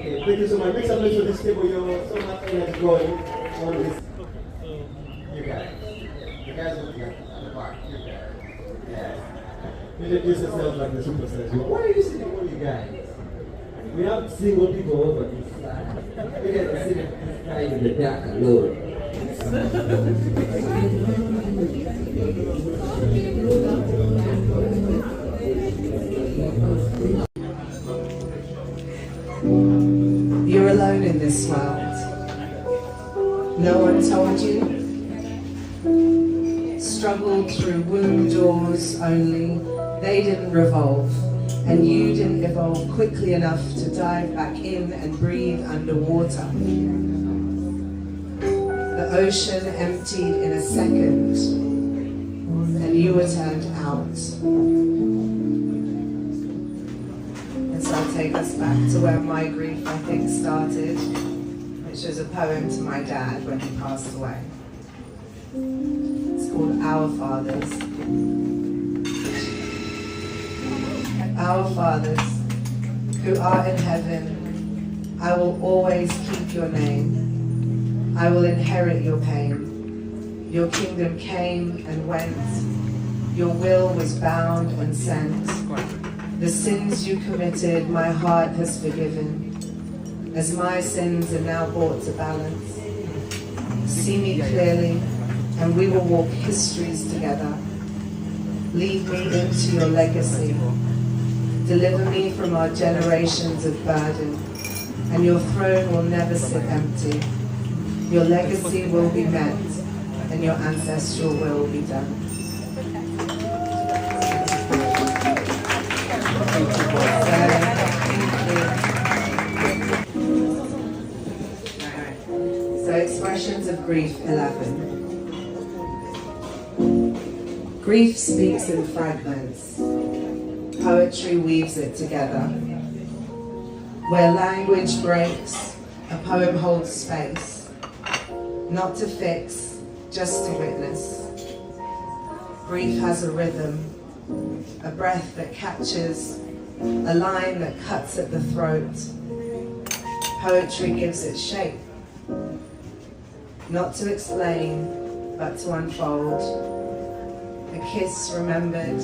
Okay, thank you so much. Make some noise for this table. You're so much going on this. You guys. You guys look like at the back. You guys. Yeah. You introduce yourself like the superstars. Why are you sitting all you guys? We have single people over this side. We get to see this guy in the dark alone. You're alone in this world. No one told you. Struggled through womb doors only. They didn't revolve. And you didn't evolve quickly enough to dive back in and breathe underwater. The ocean emptied in a second, and you were turned out. And so I'll take us back to where my grief, I think, started, which was a poem to my dad when he passed away. It's called Our Fathers. Our fathers, who art in heaven, I will always keep your name. I will inherit your pain. Your kingdom came and went. Your will was bound and sent. The sins you committed, my heart has forgiven, as my sins are now brought to balance. See me clearly, and we will walk histories together. Lead me into your legacy. Deliver me from our generations of burden, and your throne will never sit empty. Your legacy will be met, and your ancestral will be done. So expressions of grief 11. Grief speaks in fragments. Poetry weaves it together. Where language breaks, a poem holds space. Not to fix, just to witness. Grief has a rhythm, a breath that catches, a line that cuts at the throat. Poetry gives it shape. Not to explain, but to unfold. A kiss remembered,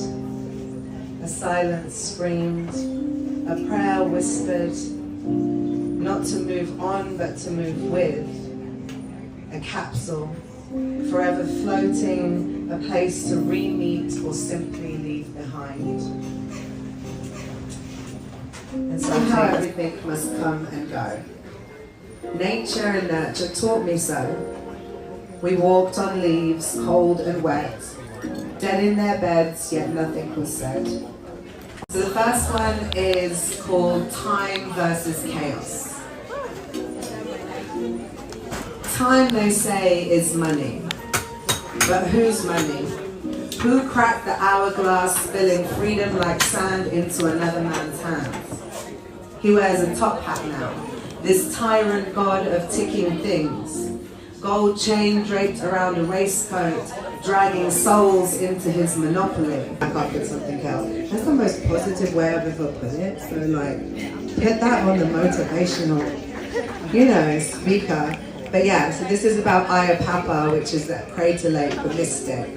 a silence screamed, a prayer whispered, not to move on but to move with, a capsule, forever floating, a place to re-meet or simply leave behind. And somehow everything must come and go. Nature and nurture taught me so. We walked on leaves, cold and wet, dead in their beds, yet nothing was said. So the first one is called Time versus Chaos. Time, they say, is money. But whose money? Who cracked the hourglass, spilling freedom like sand into another man's hands? He wears a top hat now, this tyrant god of ticking things. Gold chain draped around a waistcoat, dragging souls into his monopoly. I can't put something else. That's the most positive way I've ever put it. So like, put that on the motivational, speaker. But yeah, so this is about Ayapapa, which is that crater lake, the mystic.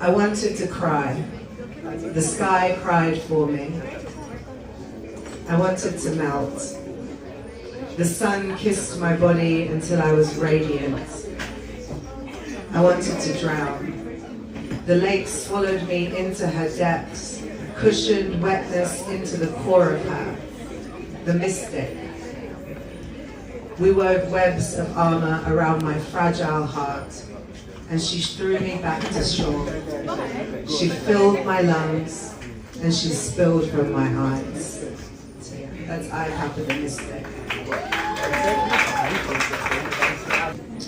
I wanted to cry. The sky cried for me. I wanted to melt. The sun kissed my body until I was radiant. I wanted to drown. The lake swallowed me into her depths, cushioned wetness into the core of her, the mystic. We wove webs of armor around my fragile heart, and she threw me back to shore. She filled my lungs, and she spilled from my eyes. So yeah, that's Ayapapa the mystic.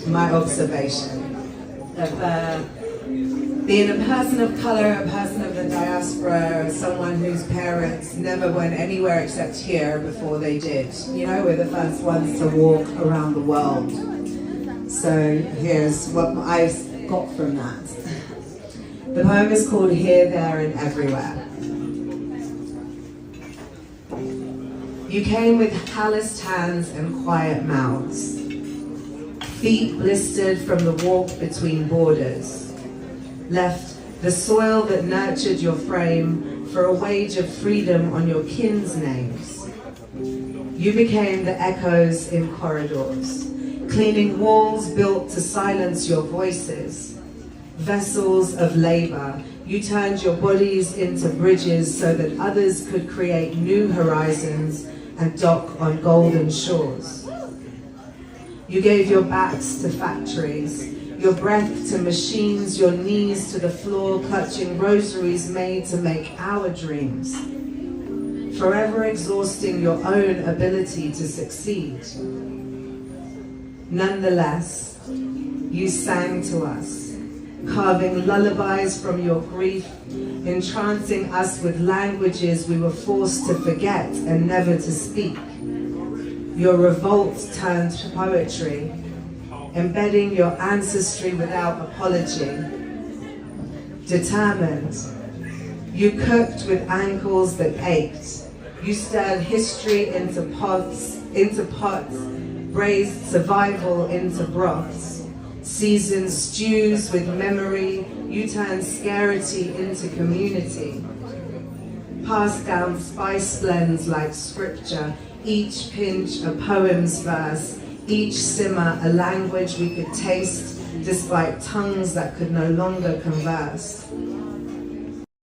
My observation of being a person of color, a person of the diaspora, someone whose parents never went anywhere except here before they did. We're the first ones to walk around the world. So here's what I got from that. The poem is called Here, There and Everywhere. You came with calloused hands and quiet mouths, feet blistered from the walk between borders, left the soil that nurtured your frame for a wage of freedom on your kin's names. You became the echoes in corridors, cleaning walls built to silence your voices. Vessels of labor, you turned your bodies into bridges so that others could create new horizons and dock on golden shores. You gave your backs to factories, your breath to machines, your knees to the floor, clutching rosaries made to make our dreams, forever exhausting your own ability to succeed. Nonetheless, you sang to us, carving lullabies from your grief, entrancing us with languages we were forced to forget and never to speak. Your revolt turned to poetry, embedding your ancestry without apology. Determined, you cooked with ankles that ached. You stirred history into pots, braised survival into broths, seasoned stews with memory. You turned scarcity into community. Passed down spice blends like scripture, each pinch a poem's verse, each simmer a language we could taste despite tongues that could no longer converse.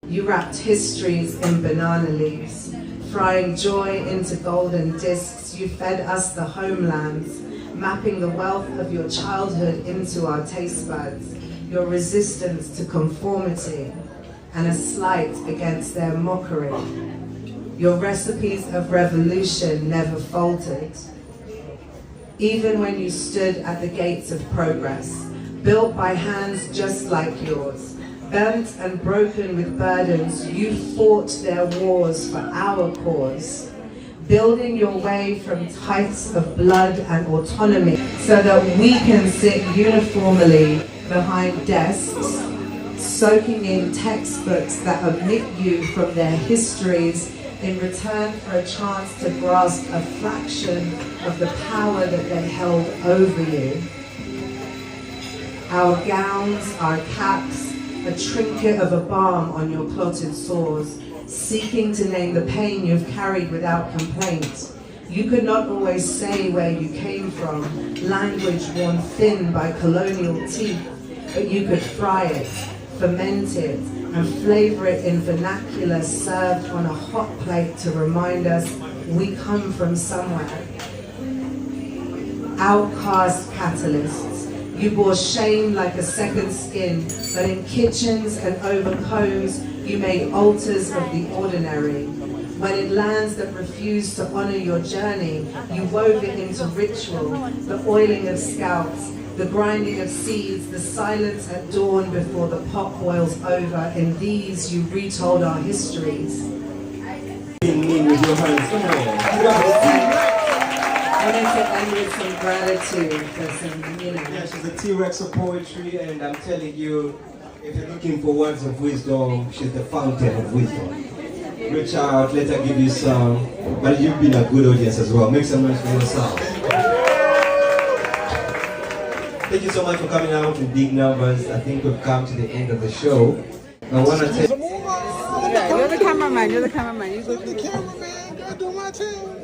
You wrapped histories in banana leaves, frying joy into golden discs. You fed us the homelands, mapping the wealth of your childhood into our taste buds, your resistance to conformity, and a slight against their mockery. Your recipes of revolution never faltered. Even when you stood at the gates of progress, built by hands just like yours, bent and broken with burdens, you fought their wars for our cause, building your way from tithes of blood and autonomy so that we can sit uniformly behind desks, soaking in textbooks that omit you from their histories in return for a chance to grasp a fraction of the power that they held over you. Our gowns, our caps, a trinket of a balm on your clotted sores, seeking to name the pain you've carried without complaint. You could not always say where you came from, language worn thin by colonial teeth, but you could fry it, ferment it, and flavor it in vernacular served on a hot plate to remind us we come from somewhere. Outcast catalysts, you bore shame like a second skin, but in kitchens and over combs, you made altars of the ordinary. When in lands that refused to honor your journey, you wove it into ritual, the oiling of scalps, the grinding of seeds, the silence at dawn before the pot boils over. In these, you retold our histories. With your hands. Come on. I wanted to end with some gratitude for some, Yeah, she's a T-Rex of poetry, and I'm telling you, if you're looking for words of wisdom, she's the fountain of wisdom. Reach out, let her give you some, but you've been a good audience as well. Make some noise for yourself. Thank you so much for coming out in big numbers. I think we've come to the end of the show. I want to take... Yeah, you're the cameraman, you're the cameraman. You go to the cameraman, I do my thing.